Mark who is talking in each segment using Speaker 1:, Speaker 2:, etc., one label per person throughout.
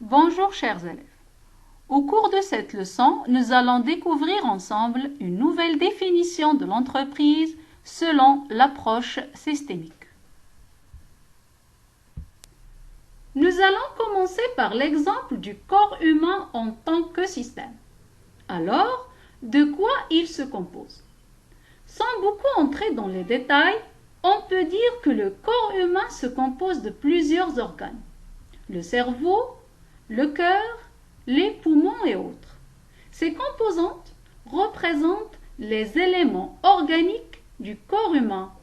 Speaker 1: Bonjour chers élèves. Au cours de cette leçon, nous allons découvrir ensemble une nouvelle définition de l'entreprise selon l'approche systémique. Nous allons commencer par l'exemple du corps humain en tant que système. Alors, de quoi il se compose? Sans beaucoup entrer dans les détails, on peut dire que le corps humain se compose de plusieurs organes. Le cerveau, le cœur, les poumons et autres. Ces composantes représentent les éléments organiques du corps humain.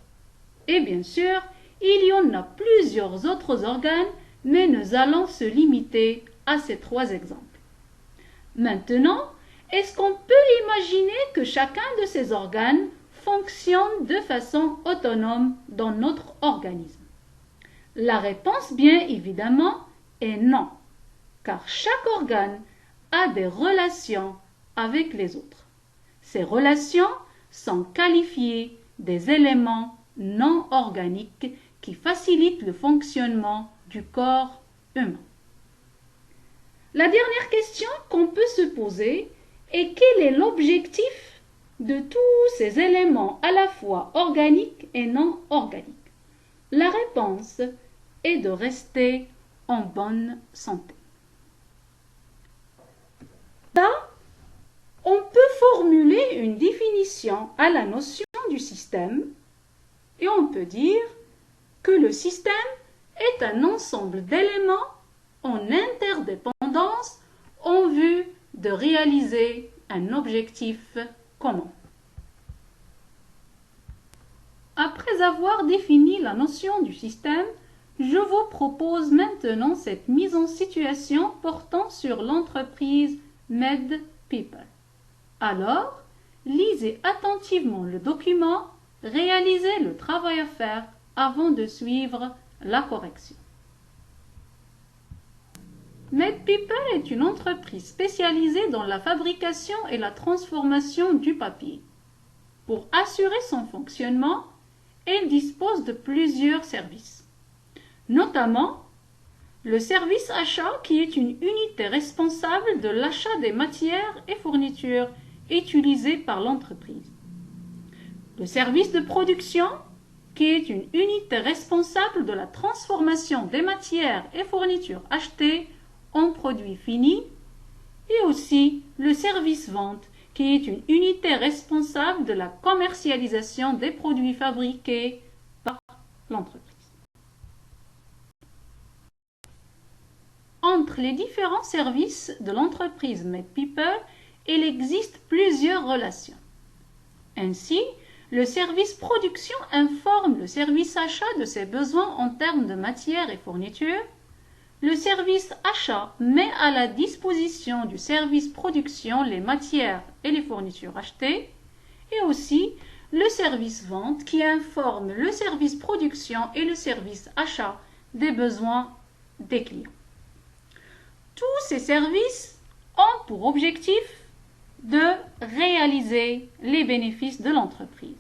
Speaker 1: Et bien sûr, il y en a plusieurs autres organes, mais nous allons se limiter à ces trois exemples. Maintenant, est-ce qu'on peut imaginer que chacun de ces organes fonctionne de façon autonome dans notre organisme? La réponse, bien évidemment, est non, car chaque organe a des relations avec les autres. Ces relations sont qualifiées des éléments non organiques qui facilitent le fonctionnement du corps humain. La dernière question qu'on peut se poser est quel est l'objectif de tous ces éléments à la fois organiques et non organiques? La réponse est de rester en bonne santé. Là, on peut formuler une définition à la notion du système et on peut dire que le système est un ensemble d'éléments en interdépendance en vue de réaliser un objectif commun. Après avoir défini la notion du système, je vous propose maintenant cette mise en situation portant sur l'entreprise MedPeople. Alors, lisez attentivement le document, réalisez le travail à faire avant de suivre la correction. MedPeople est une entreprise spécialisée dans la fabrication et la transformation du papier. Pour assurer son fonctionnement, elle dispose de plusieurs services, notamment le service achat qui est une unité responsable de l'achat des matières et fournitures utilisées par l'entreprise. Le service de production qui est une unité responsable de la transformation des matières et fournitures achetées en produits finis, et aussi le service vente qui est une unité responsable de la commercialisation des produits fabriqués par l'entreprise. Entre les différents services de l'entreprise MedPeople, il existe plusieurs relations. Ainsi, le service production informe le service achat de ses besoins en termes de matières et fournitures. Le service achat met à la disposition du service production les matières et les fournitures achetées. Et aussi, le service vente qui informe le service production et le service achat des besoins des clients. Tous ces services ont pour objectif de réaliser les bénéfices de l'entreprise.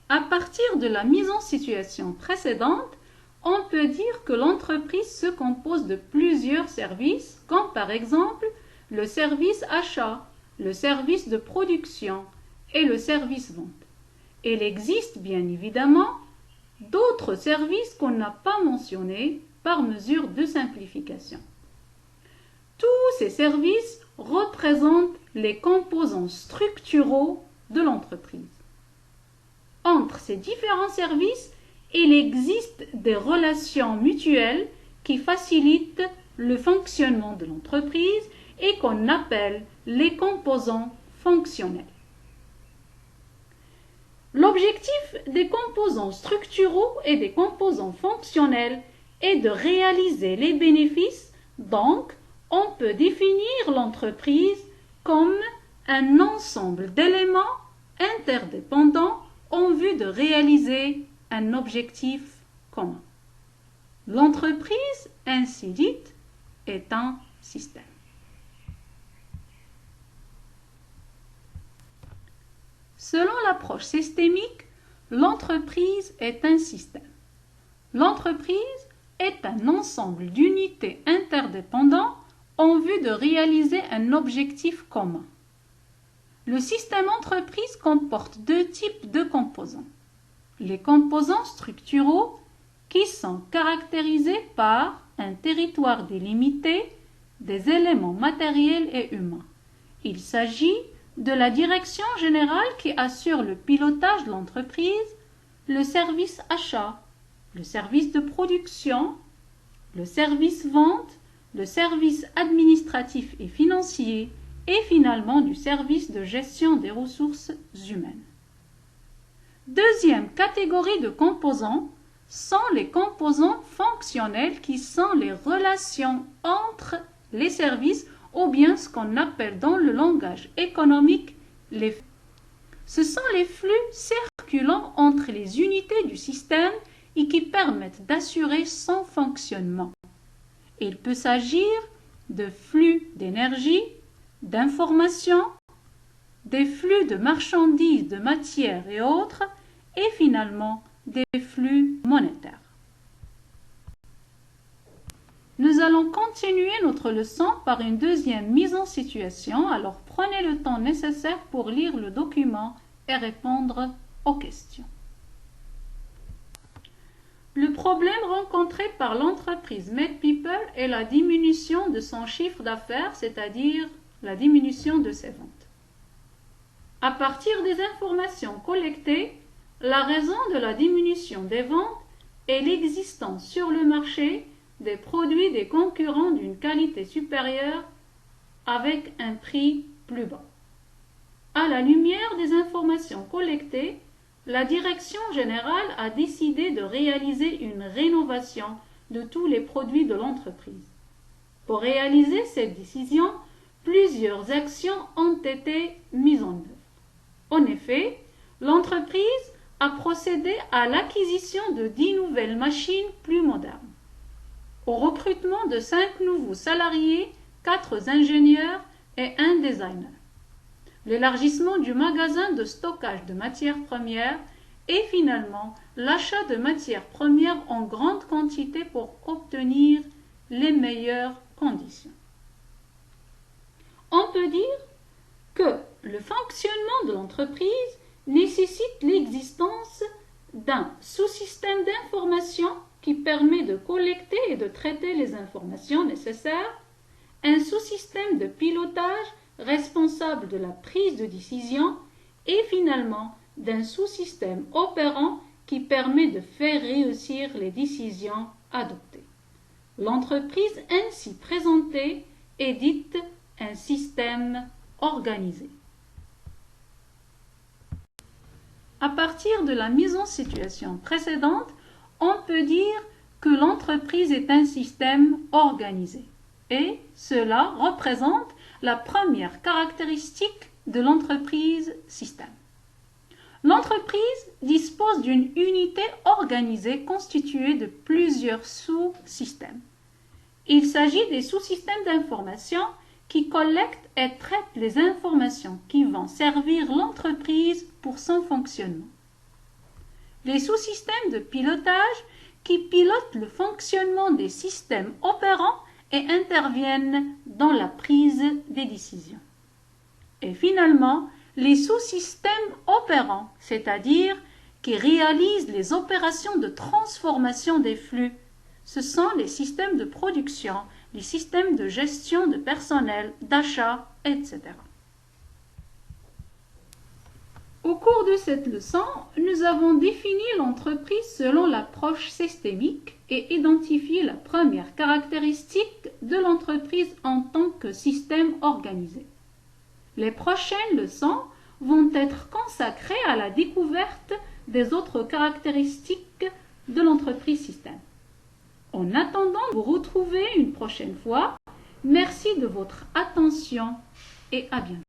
Speaker 1: À partir de la mise en situation précédente, on peut dire que l'entreprise se compose de plusieurs services, comme par exemple le service achat, le service de production et le service vente. Il existe bien évidemment d'autres services qu'on n'a pas mentionnés par mesure de simplification. Tous ces services représentent les composants structuraux de l'entreprise. Entre ces différents services, il existe des relations mutuelles qui facilitent le fonctionnement de l'entreprise et qu'on appelle les composants fonctionnels. L'objectif des composants structuraux et des composants fonctionnels est de réaliser les bénéfices, donc on peut définir l'entreprise comme un ensemble d'éléments interdépendants en vue de réaliser un objectif commun. L'entreprise, ainsi dite, est un système. Selon l'approche systémique, l'entreprise est un système. L'entreprise est un ensemble d'unités interdépendantes en vue de réaliser un objectif commun. Le système entreprise comporte deux types de composants. Les composants structuraux qui sont caractérisés par un territoire délimité, des éléments matériels et humains. Il s'agit de la direction générale qui assure le pilotage de l'entreprise, le service achat, le service de production, le service vente, le service administratif et financier et finalement du service de gestion des ressources humaines. Deuxième catégorie de composants sont les composants fonctionnels qui sont les relations entre les services ou bien ce qu'on appelle dans le langage économique les flux. Ce sont les flux circulant entre les unités du système et qui permettent d'assurer son fonctionnement. Il peut s'agir de flux d'énergie, d'informations, des flux de marchandises, de matières et autres, et finalement des flux monétaires. Nous allons continuer notre leçon par une deuxième mise en situation, alors prenez le temps nécessaire pour lire le document et répondre aux questions. Le problème rencontré par l'entreprise MedPeople est la diminution de son chiffre d'affaires, c'est-à-dire la diminution de ses ventes. À partir des informations collectées, la raison de la diminution des ventes est l'existence sur le marché des produits des concurrents d'une qualité supérieure avec un prix plus bas. À la lumière des informations collectées, la direction générale a décidé de réaliser une rénovation de tous les produits de l'entreprise. Pour réaliser cette décision, plusieurs actions ont été mises en œuvre. En effet, l'entreprise a procédé à l'acquisition de 10 nouvelles machines plus modernes, au recrutement de 5 nouveaux salariés, 4 ingénieurs et 1 designer, l'élargissement du magasin de stockage de matières premières et finalement l'achat de matières premières en grande quantité pour obtenir les meilleures conditions. On peut dire que le fonctionnement de l'entreprise nécessite l'existence d'un sous-système d'information qui permet de collecter et de traiter les informations nécessaires, un sous-système de pilotage responsable de la prise de décision et finalement d'un sous-système opérant qui permet de faire réussir les décisions adoptées. L'entreprise ainsi présentée est dite un système organisé. À partir de la mise en situation précédente, on peut dire que l'entreprise est un système organisé et cela représente la première caractéristique de l'entreprise système. L'entreprise dispose d'une unité organisée constituée de plusieurs sous-systèmes. Il s'agit des sous-systèmes d'information qui collectent et traitent les informations qui vont servir l'entreprise pour son fonctionnement. Les sous-systèmes de pilotage qui pilotent le fonctionnement des systèmes opérants et interviennent dans la prise des décisions. Et finalement, les sous-systèmes opérants, c'est-à-dire qui réalisent les opérations de transformation des flux. Ce sont les systèmes de production, les systèmes de gestion de personnel, d'achat, etc. Au cours de cette leçon, nous avons défini l'entreprise selon l'approche systémique et identifié la première caractéristique de l'entreprise en tant que système organisé. Les prochaines leçons vont être consacrées à la découverte des autres caractéristiques de l'entreprise système. En attendant de vous retrouver une prochaine fois, merci de votre attention et à bientôt.